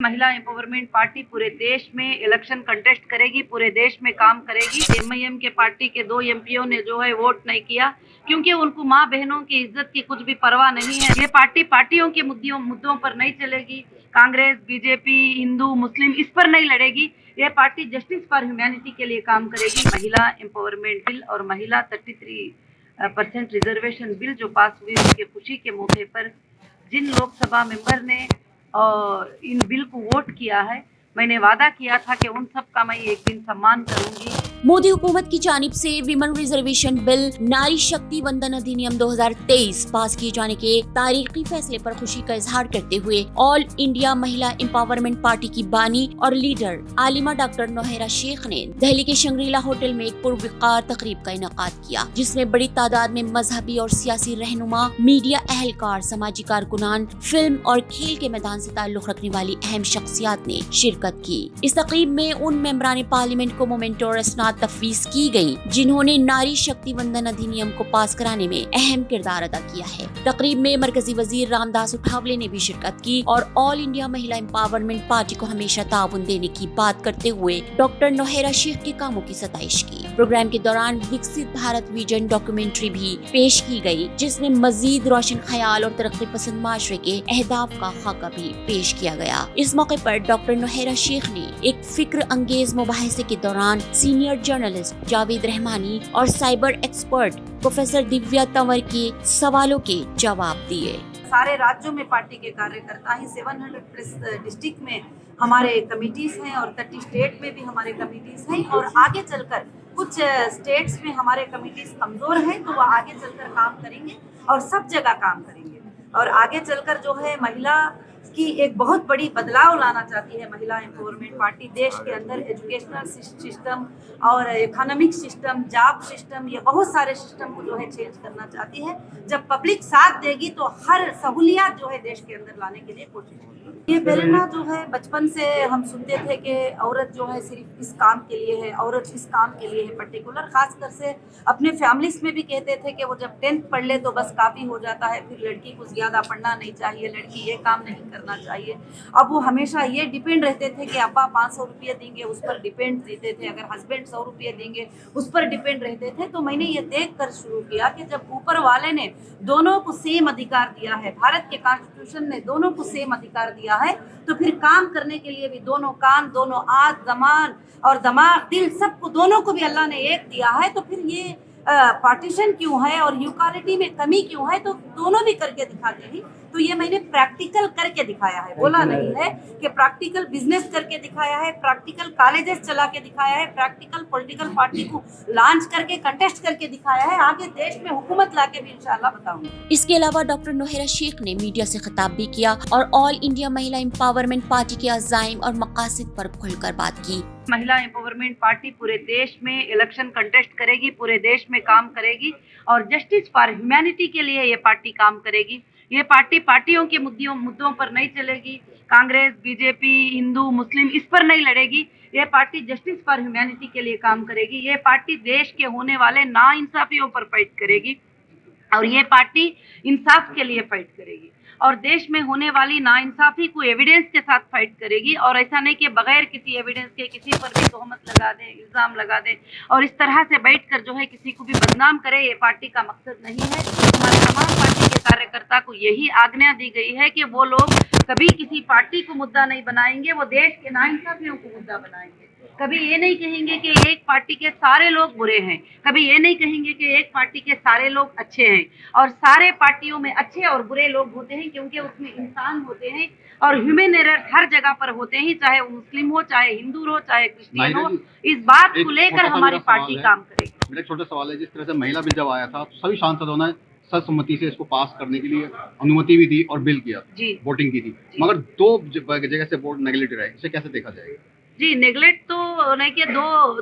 महिला empowerment party पूरे देश में इलेक्शन कंटेस्ट करेगी, पूरे देश में काम करेगी। एमआईएम के पार्टी के 2 एमपीओ ने जो है वोट नहीं किया क्योंकि उनको माँ बहनों की इज्जत की कुछ भी परवाह नहीं है। ये पार्टी पार्टियों के मुद्दों पर नहीं चलेगी। कांग्रेस, बीजेपी, हिंदू, मुस्लिम इस पर नहीं लड़ेगी। ये पार्टी जस्टिस फॉर ह्यूमैनिटी के लिए काम करेगी। महिला एम्पावरमेंट बिल और महिला 33% रिजर्वेशन बिल जो पास हुई, उसके खुशी के मौके पर जिन लोकसभा मेंबर ने और इन बिल को वोट किया है, मैंने वादा किया था कि उन सब का मैं एक दिन सम्मान करूंगी। मोदी हुकूमत की जानिब से विमेन रिजर्वेशन बिल नारी शक्ति वंदन अधिनियम 2023 पास किए जाने के तारीखी फैसले पर खुशी का इजहार करते हुए ऑल इंडिया महिला एम्पावरमेंट पार्टी की बानी और लीडर आलिमा डॉक्टर नोहेरा शेख ने दिल्ली के शंग्रीला होटल में एक पुरवकार तकरीब का इनेकाद किया, जिसमें बड़ी तादाद में मजहबी और सियासी रहनुमा, मीडिया अहलकार, समाजी कारकुनान, फिल्म और खेल के मैदान से ताल्लुक रखने वाली अहम शख्सियात ने शिरकत की। इस तकरीब में उन मेंबरान पार्लियामेंट को मोमेंटो और तफवीज की गई जिन्होंने नारी शक्ति वंदन अधिनियम को पास कराने में अहम किरदार अदा किया है। तकरीब में मरकजी वजीर रामदास उठावले ने भी शिरकत की और ऑल इंडिया महिला एम्पावरमेंट पार्टी को हमेशा ताउन देने की बात करते हुए डॉक्टर नोहेरा शेख के कामों की सताइश की। प्रोग्राम के दौरान विकसित भारत विजन डॉक्यूमेंट्री भी पेश की गई, जिसमें मजीद रोशन ख्याल और तरक्की पसंद माशरे के अहदाफ का खाका भी पेश किया गया। इस मौके पर डॉक्टर नोहेरा शेख ने एक फिक्र अंगेज मुबाहिसे के दौरान सीनियर जर्नलिस्ट जावेद रहमानी और cyber expert professor Divya Tanwar के सवालों के जवाब दिए। सारे राज्यों में पार्टी के कार्यकर्ता हैं, 700 प्लस डिस्ट्रिक्ट में हमारे कमिटीज हैं और 30 स्टेट में भी हमारे कमिटीज हैं और आगे चलकर कुछ स्टेट्स में हमारे कमिटीज कमजोर हैं तो वह आगे चलकर काम करेंगे और सब जगह काम करेंगे और आगे चलकर जो है महिला की एक बहुत बड़ी बदलाव लाना चाहती है। महिला एम्पावरमेंट पार्टी देश के अंदर एजुकेशनल सिस्टम और इकोनॉमिक सिस्टम, जॉब सिस्टम, ये बहुत सारे सिस्टम को जो है चेंज करना चाहती है। जब पब्लिक साथ देगी तो हर सहूलियत जो है देश के अंदर लाने के लिए कोशिश करेगी। ये प्रेरणा जो है बचपन से हम सुनते थे कि औरत जो है सिर्फ इस काम के लिए है, औरत इस काम के लिए है। पर्टिकुलर खासकर से अपने फैमिलीज में भी कहते थे कि वो जब 10th पढ़ ले तो बस काफ़ी हो जाता है, फिर लड़की को ज़्यादा पढ़ना नहीं चाहिए, लड़की ये काम नहीं करना चाहिए। अब वो हमेशा ये डिपेंड रहते थे कि अब्बा 500 रुपये देंगे, उस पर डिपेंड रहते थे, अगर हस्बैंड 100 रुपये देंगे उस पर डिपेंड रहते थे। तो मैंने ये देख कर शुरू किया कि जब ऊपर वाले ने दोनों को सेम अधिकार दिया है, भारत के कॉन्स्टिट्यूशन ने दोनों को सेम अधिकार दिया है, तो फिर काम करने के लिए भी दोनों कान, दोनों आँख, जबान और दिमाग, दिल, सबको दोनों को भी अल्लाह ने एक दिया है। तो फिर ये पार्टीशन क्यों है और यूकालिटी में कमी क्यों है? तो दोनों भी करके दिखाते हैं। तो ये मैंने प्रैक्टिकल करके दिखाया है, बोला नहीं है कि प्रैक्टिकल बिजनेस करके दिखाया है, प्रैक्टिकल कॉलेजेस चला के दिखाया है, प्रैक्टिकल पॉलिटिकल पार्टी को लॉन्च करके कंटेस्ट करके दिखाया है। आगे देश में हुकूमत लाके भी इंशाल्लाह बताऊंगी। इसके अलावा डॉक्टर नोहेरा शेख ने मीडिया से खिताब भी किया और ऑल इंडिया महिला एम्पावरमेंट पार्टी के अज़ाइम और मकासद पर खुलकर बात की। महिला एम्पावरमेंट पार्टी पूरे देश में इलेक्शन कंटेस्ट करेगी, पूरे देश में काम करेगी और जस्टिस फॉर ह्यूमैनिटी के लिए ये पार्टी काम करेगी। ये पार्टी पार्टियों के मुद्दों पर नहीं चलेगी। कांग्रेस, बीजेपी, हिंदू, मुस्लिम इस पर नहीं लड़ेगी। ये पार्टी जस्टिस फॉर ह्यूमैनिटी के लिए काम करेगी। ये पार्टी देश के होने वाले नाइंसाफियों पर फाइट करेगी और ये पार्टी इंसाफ के लिए फाइट करेगी और देश में होने वाली नाइंसाफी को एविडेंस के साथ फाइट करेगी। और ऐसा नहीं कि बगैर किसी एविडेंस के किसी पर भी तोहमत लगा दें, इल्ज़ाम लगा दें और इस तरह से बैठकर जो है किसी को भी बदनाम करे। ये पार्टी का मकसद नहीं है। हमारे तमाम पार्टी के कार्यकर्ता को यही आज्ञा दी गई है कि वो लोग कभी किसी पार्टी को मुद्दा नहीं बनाएंगे, वो देश के नाइंसाफियों को मुद्दा बनाएंगे। कभी ये नहीं कहेंगे कि एक पार्टी के सारे लोग बुरे हैं, कभी ये नहीं कहेंगे कि एक पार्टी के सारे लोग अच्छे हैं। और सारे पार्टियों में अच्छे और बुरे लोग होते हैं क्योंकि उसमें इंसान होते हैं और ह्यूमन एरर हर जगह पर होते हैं, चाहे वो मुस्लिम हो, चाहे हिंदू हो, चाहे क्रिश्चियन हो। इस बात को लेकर हमारी पार्टी काम करेगी। मेरा छोटा सवाल है, जिस तरह से महिला बिल जब आया था तो सभी सांसदों ने सर्वसम्मति से इसको पास करने के लिए अनुमति भी दी और बिल किया, वोटिंग की थी, मगर 2 जगह से वोट नेगलेक्टेड है। इसे कैसे देखा जाएगा? जी, नेगलेक्ट तो नहीं किया।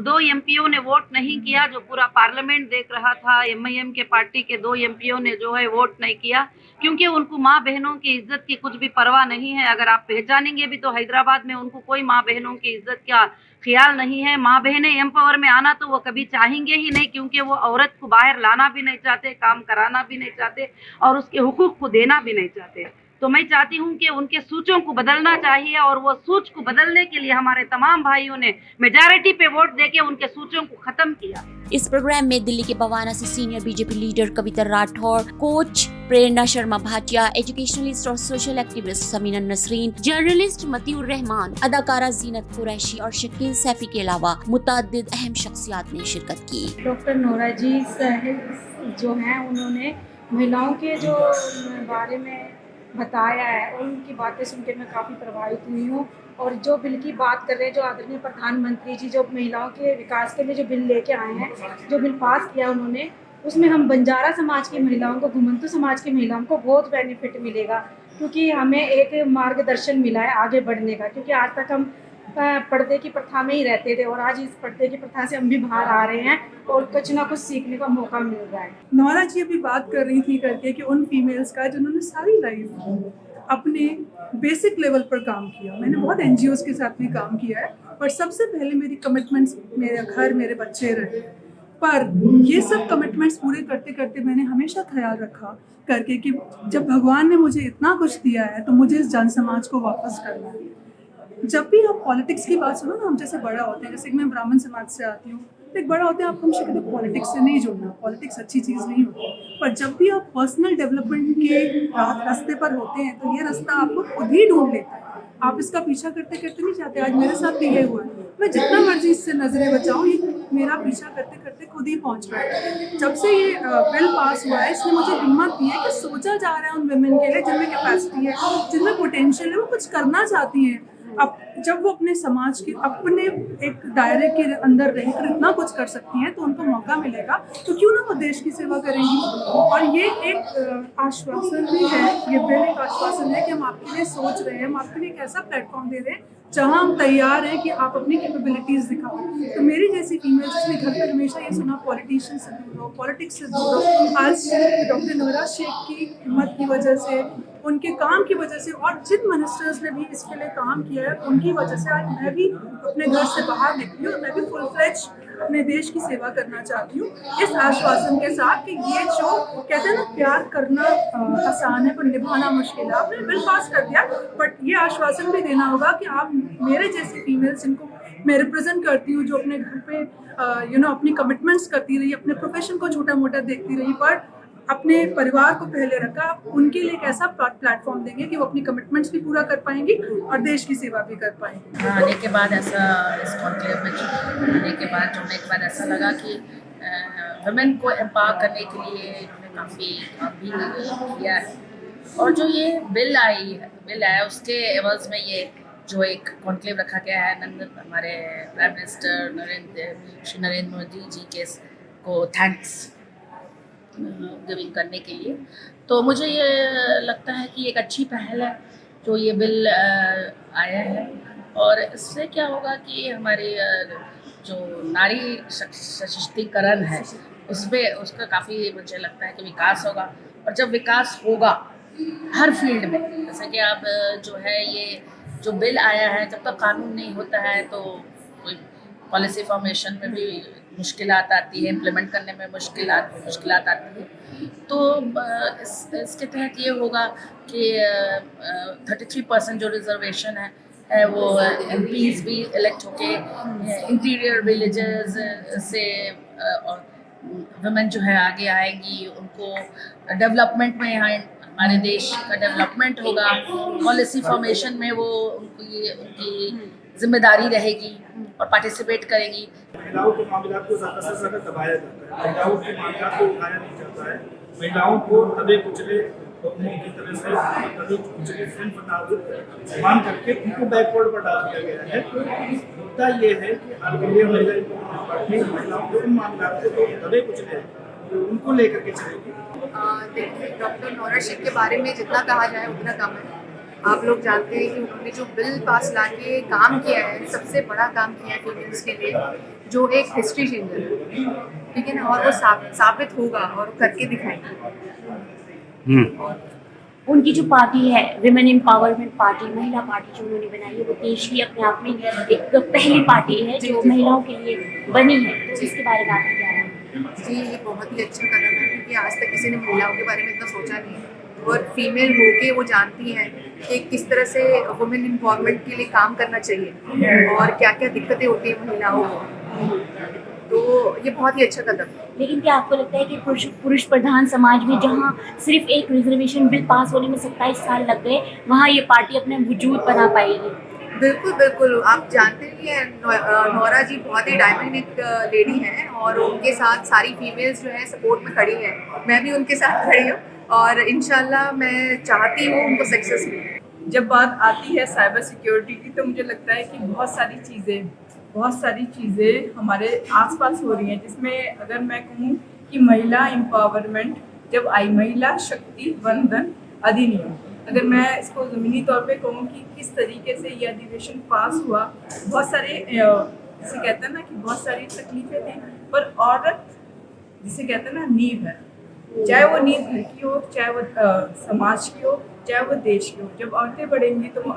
दो एमपीओ ने वोट नहीं किया, जो पूरा पार्लियामेंट देख रहा था। एमआईएम के पार्टी के 2 एमपीओ ने जो है वोट नहीं किया क्योंकि उनको माँ बहनों की इज्जत की कुछ भी परवाह नहीं है। अगर आप पहचानेंगे भी तो हैदराबाद में उनको कोई माँ बहनों की इज्जत का ख्याल नहीं है। माँ बहनें एम्पावर में आना तो वो कभी चाहेंगे ही नहीं क्योंकि वो औरत को बाहर लाना भी नहीं चाहते, काम कराना भी नहीं चाहते और उसके हुकूक को देना भी नहीं चाहते। तो मैं चाहती हूँ कि उनके सोचों को बदलना चाहिए और वो सोच को बदलने के लिए हमारे तमाम भाइयों ने मेजॉरिटी पे वोट देके उनके सोचों को खत्म किया। इस प्रोग्राम में दिल्ली के बवाना से senior BJP leader Kavita Rathore, coach Prerna Sharma Bhatia, educationalist और social activist Samina Nasreen, journalist Matiur Rahman, अदाकारा जीनत कुरैशी और शकील सैफी के अलावा मुतअद्दिद अहम शख्सियात ने शिरकत की। डॉक्टर नोरा जी साहब जो हैं उन्होंने महिलाओं के जो बारे में बताया है और उनकी बातें सुन के मैं काफ़ी प्रभावित हुई हूँ। और जो बिल की बात कर रहे हैं, जो आदरणीय प्रधानमंत्री जी जो महिलाओं के विकास के लिए जो बिल लेके आए हैं, जो बिल पास किया उन्होंने, उसमें हम बंजारा समाज की महिलाओं को, घुमंतू समाज की महिलाओं को बहुत बेनिफिट मिलेगा, क्योंकि हमें एक मार्गदर्शन मिला है आगे बढ़ने का। क्योंकि आज तक हम पर्दे की प्रथा में ही रहते थे और आज इस पर्दे की प्रथा से हम भी बाहर आ रहे हैं और कुछ ना कुछ सीखने का मौका मिल रहा है। नौरा जी अभी बात कर रही थी करके कि उन फीमेल्स का जिन्होंने सारी लाइफ अपने बेसिक लेवल पर काम किया। मैंने बहुत NGOs के साथ भी काम किया है, पर सबसे पहले मेरी कमिटमेंट्स मेरे घर, मेरे बच्चे रहे। पर ये सब कमिटमेंट्स पूरे करते करते मैंने हमेशा ख्याल रखा करके कि जब भगवान ने मुझे इतना कुछ दिया है तो मुझे इस जन समाज को वापस करना है। जब भी आप पॉलिटिक्स की बात सुनो ना, हम जैसे बड़ा होते हैं, जैसे कि मैं ब्राह्मण समाज से आती हूँ, तो एक बड़ा होते हैं आप हमेशा कहते हैं पॉलिटिक्स से नहीं जुड़ना, पॉलिटिक्स अच्छी चीज़ नहीं होती। पर जब भी आप पर्सनल डेवलपमेंट के रास्ते पर होते हैं तो ये रास्ता आपको खुद ही ढूंढ लेता है। आप इसका पीछा करते करते नहीं जाते। आज मेरे साथ भी ये हुआ है, मैं जितना मर्जी इससे नजरें बचाऊं, ये मेरा पीछा करते करते खुद ही पहुंच रहा है। जब से ये बिल पास हुआ है, इसने मुझे हिम्मत दी है कि सोचा जा रहा है उन वुमेन के लिए जिनमें कैपेसिटी है, जिनमें पोटेंशियल है, वो कुछ करना चाहती हैं। अब जब वो अपने समाज के अपने एक दायरे के अंदर रहकर इतना कुछ कर सकती हैं तो उनको मौका मिलेगा तो क्यों ना वो देश की सेवा करेंगी। और ये एक आश्वासन भी है, ये बिल एक आश्वासन है कि हम आपके लिए सोच रहे हैं, हम आपके लिए एक ऐसा प्लेटफॉर्म दे रहे हैं जहां हम तैयार हैं कि आप अपनी कैपेबिलिटीज़ दिखाओ। तो मेरी जैसी फीमेल जिसने घर पर हमेशा ये सुना पॉलिटिशियन से दूर रहो, पॉलिटिक्स से दूर रहो, आज डॉक्टर नोरा शेख की हिम्मत की वजह से, उनके काम की वजह से और जिन मिनिस्टर्स ने भी इसके लिए काम किया है उनकी वजह से आज मैं भी अपने घर से बाहर निकली और मैं भी फुल फ्लेज अपने देश की सेवा करना चाहती हूँ, इस आश्वासन के साथ कि ये जो कहते हैं ना प्यार करना आसान है पर निभाना मुश्किल है। आपने बिल पास कर दिया, बट ये आश्वासन भी देना होगा कि आप मेरे जैसी फीमेल्स जिनको मैं रिप्रेजेंट करती हूँ, जो अपने घर पे अपनी कमिटमेंट्स करती रही, अपने प्रोफेशन को छोटा मोटा देखती रही, पर अपने परिवार को पहले रखा, उनके लिए एक ऐसा प्लेटफॉर्म देंगे कि वो अपनी कमिटमेंट्स भी पूरा कर पाएंगी और देश की सेवा भी कर पाएंगी। आने के बाद ऐसा इस कॉन्क्लेव में जुड़ने के बाद ऐसा लगा कि वुमेन को एम्पावर करने के लिए इन्होंने काफ़ी काम भी किया है। और जो ये बिल आया उसके एवज में ये जो एक कॉन्क्लेव रखा गया है, हमारे प्राइम मिनिस्टर श्री नरेंद्र मोदी जी के को थैंक्स गिविंग करने के लिए। तो मुझे ये लगता है कि एक अच्छी पहल है जो ये बिल आया है। और इससे क्या होगा कि हमारी जो नारी सशक्तिकरण है उसका काफ़ी मुझे लगता है कि विकास होगा। और जब विकास होगा हर फील्ड में, जैसे कि अब जो है ये जो बिल आया है, जब तक कानून नहीं होता है तो पॉलिसी फॉर्मेशन में भी मुश्किलात आती है, इम्प्लीमेंट करने में मुश्किलात आती है। तो इसके तहत ये होगा कि 33% जो रिजर्वेशन है वो MPs भी इलेक्ट होके इंटीरियर विलेजेस से वुमेन जो है आगे आएंगी, उनको डेवलपमेंट में यहाँ हमारे देश का डेवलपमेंट होगा। पॉलिसी फॉर्मेशन में वो उनकी जिम्मेदारी रहेगी और पार्टिसिपेट करेंगी। महिलाओं के मामलों को ज़्यादा से ज़्यादा दबाया जाता है, महिलाओं के मामलों को उठाया नहीं जाता है, महिलाओं को दबे कुचले की तरह से दबे कुचले सिर्फ नाजुक मान करके उनको बैकवर्ड पर डाल दिया गया है। तो मुद्दा ये है कि इंडिया महिलाओं के उन मामलों को जो दबे कुचले उनको लेकर के चलेगी। देखिए, डॉक्टर नोरा शेख के बारे में जितना कहा जाए उतना कम है। आप लोग जानते हैं कि उन्होंने जो बिल पास लाके काम किया है, सबसे बड़ा काम किया है फीमेल्स के लिए, जो एक हिस्ट्री चेंजर है, ठीक है ना। और वो साबित होगा और करके दिखाएंगे। और उनकी जो पार्टी है विमेन एम्पावरमेंट पार्टी, महिला पार्टी जो उन्होंने बनाई है, वो देश की अपने आप में एक पहली पार्टी है जो महिलाओं के लिए बनी है। तो इसके बारे में आपका क्या है? जी, ये बहुत ही अच्छा कदम है, क्योंकि आज तक किसी ने महिलाओं के बारे में इतना सोचा नहीं है। और फीमेल होके वो जानती हैं कि किस तरह से वुमेन एम्पावरमेंट के लिए काम करना चाहिए और क्या क्या दिक्कतें होती हैं महिलाओं को, तो ये बहुत ही अच्छा कदम है। लेकिन क्या आपको लगता है कि पुरुष प्रधान समाज में जहां सिर्फ एक रिजर्वेशन बिल पास होने में 27 साल लग गए, वहां ये पार्टी अपना वजूद बना पाएगी? बिल्कुल बिल्कुल, आप जानते ही हैं नोरा जी बहुत ही डायनामिक लेडी हैं और उनके साथ सारी फीमेल्स जो हैं सपोर्ट में खड़ी हैं, मैं भी उनके साथ खड़ी हूँ और इंशाल्लाह मैं चाहती हूँ उनको सक्सेस मिले। जब बात आती है साइबर सिक्योरिटी की तो मुझे लगता है कि बहुत सारी चीज़ें हमारे आसपास हो रही हैं, जिसमें अगर मैं कहूँ कि महिला एम्पावरमेंट जब आई, महिला शक्ति वंदन अधिनियम, अगर मैं इसको ज़मीनी तौर पे कहूँ कि किस तरीके से ये अधिवेशन पास हुआ, बहुत सारे जिसे कहते हैं ना कि बहुत सारी तकलीफें थी, पर औरत जिसे कहते हैं ना नींव है, चाहे वो नींव घर की हो, चाहे वो समाज की हो, चाहे वो देश की हो। जब औरतें बढ़ेंगी तो वो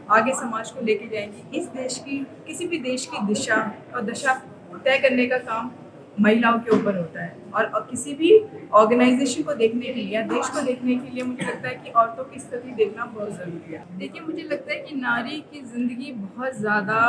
आगे समाज को लेके जाएंगी। इस देश की, किसी भी देश की दिशा और दशा तय करने का काम महिलाओं के ऊपर होता है और किसी भी ऑर्गेनाइजेशन को देखने के लिए या देश को देखने के लिए मुझे लगता है कि औरतों की स्थिति देखना बहुत ज़रूरी है। देखिए, मुझे लगता है कि नारी की ज़िंदगी बहुत ज़्यादा,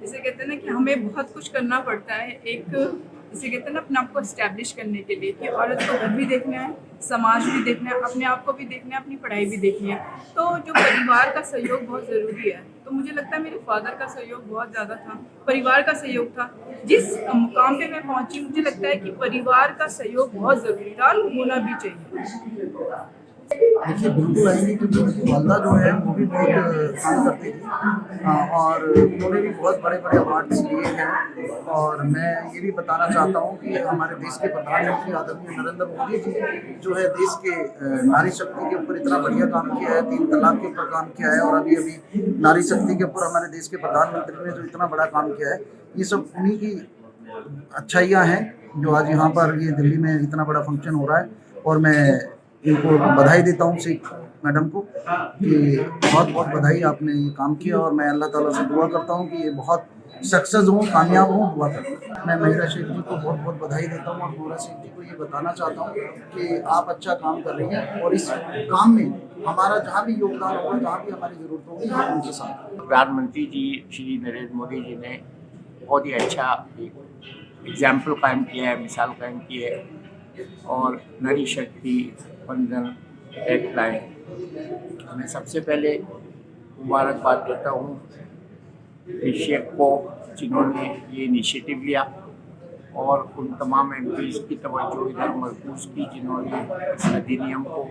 जैसे कहते हैं ना कि हमें बहुत कुछ करना पड़ता है, एक जिसे कहते हैं ना अपने आप को इस्टेब्लिश करने के लिए, कि औरत को घर भी देखना है, समाज भी देखना है, अपने आप को भी देखना है, अपनी पढ़ाई भी देखनी है। तो जो परिवार का सहयोग बहुत ज़रूरी है, तो मुझे लगता है मेरे फादर का सहयोग बहुत ज़्यादा था, परिवार का सहयोग था। जिस मुकाम पे मैं पहुंची, मुझे लगता है कि परिवार का सहयोग बहुत ज़रूरी था और होना भी चाहिए। देखिए, बिल्कुल आएंगे क्योंकि उनकी वालदा जो है वो भी बहुत काम करती थी और उन्होंने भी बहुत बड़े बड़े अवार्ड्स लिए हैं। और मैं ये भी बताना चाहता हूँ कि हमारे देश के प्रधानमंत्री आदरणीय नरेंद्र मोदी जी जो है देश के नारी शक्ति के ऊपर इतना बढ़िया काम किया है, 3 तलाक के ऊपर काम किया है और अभी नारी शक्ति के ऊपर हमारे देश के प्रधानमंत्री ने जो इतना बड़ा काम किया है, ये सब उन्हीं की अच्छाइयाँ हैं जो आज यहाँ पर ये दिल्ली में इतना बड़ा फंक्शन हो रहा है। और मैं इनको बधाई देता हूँ शेख मैडम को कि बहुत बहुत बधाई, आपने ये काम किया और मैं अल्लाह ताला से दुआ करता हूँ कि ये बहुत सक्सेस हो, कामयाब हो, दुआ करता हूँ। मैं महिला शेख जी को बहुत बहुत बधाई देता हूँ और नोरा शेख जी को ये बताना चाहता हूँ कि आप अच्छा काम कर रही हैं और इस काम में हमारा जहाँ भी योगदान होगा, जहाँ भी हमारी ज़रूरत होगी, हम उनके साथ। प्रधानमंत्री जी श्री नरेंद्र मोदी जी ने बहुत ही अच्छा एग्जाम्पल कायम किया है, मिसाल कायम की है और नारी शक्ति वंदन एक्ट लाए। मैं सबसे पहले मुबारकबाद देता हूँ शेख को जिन्होंने ये इनिशिएटिव लिया और उन तमाम एमपीज़ की तवज्जो इधर मरकूज़ की जिन्होंने इस अधिनियम को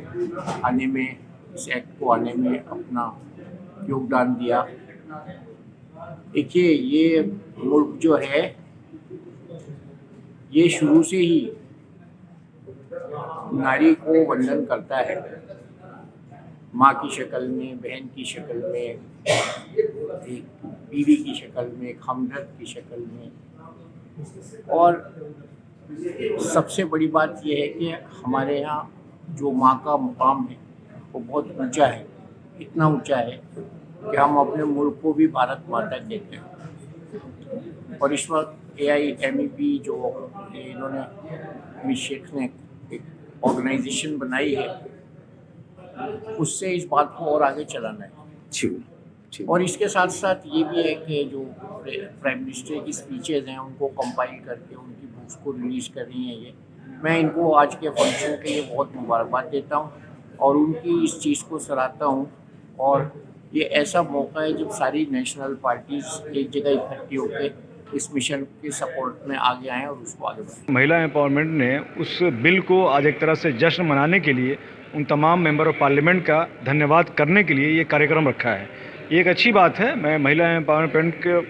आने में, इस एक्ट को आने में अपना योगदान दिया। देखिए, ये मुल्क जो है ये शुरू से ही नारी को वंदन करता है, माँ की शक्ल में, बहन की शक्ल में, एक बीवी की शक्ल में, एक हमदर्द की शक्ल में। और सबसे बड़ी बात यह है कि हमारे यहाँ जो माँ का मुकाम है वो बहुत ऊंचा है, इतना ऊंचा है कि हम अपने मुल्क को भी भारत माता कहते हैं। और इस वक्त AIMEP जो इन्होंने शेख ने एक ऑर्गेनाइजेशन बनाई है, उससे इस बात को और आगे चलाना है। और इसके साथ साथ ये भी है कि जो प्राइम मिनिस्टर की स्पीचेज़ हैं उनको कंपाइल करके उनकी बुक्स को रिलीज़ कर रही हैं, ये मैं इनको आज के फंक्शन के लिए बहुत मुबारकबाद देता हूँ और उनकी इस चीज़ को सराहता हूँ। और ये ऐसा मौका है जब सारी नेशनल पार्टीज़ एक जगह इकट्ठी होकर इस मिशन के सपोर्ट में आगे आएँ और उसको आगे बढ़ाएं। महिला एम्पावरमेंट ने उस बिल को आज एक तरह से जश्न मनाने के लिए उन तमाम मेंबर ऑफ पार्लियामेंट का धन्यवाद करने के लिए ये कार्यक्रम रखा है। ये एक अच्छी बात है। मैं महिला एम्पावरमेंट को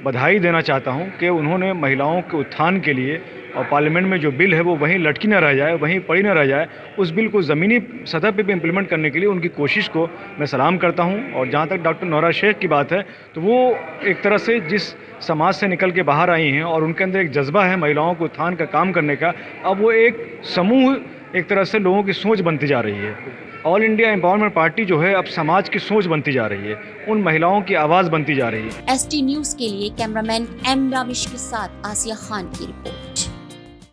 बधाई देना चाहता हूँ कि उन्होंने महिलाओं के उत्थान के लिए और पार्लियामेंट में जो बिल है वो वहीं लटकी न रह जाए, वहीं पड़ी न रह जाए, उस बिल को ज़मीनी सतह पे भी इम्प्लीमेंट करने के लिए उनकी कोशिश को मैं सलाम करता हूं। और जहां तक डॉक्टर नोरा शेख की बात है तो वो एक तरह से जिस समाज से निकल के बाहर आई हैं और उनके अंदर एक जज्बा है महिलाओं को उत्थान का काम करने का, अब वो एक समूह एक तरह से लोगों की सोच बनती जा रही है। ऑल इंडिया एम्पावरमेंट पार्टी जो है अब समाज की सोच बनती जा रही है, उन महिलाओं की आवाज़ बनती जा रही है। ST न्यूज़ के लिए कैमरामैन M राविश के साथ आसिया खान की रिपोर्ट।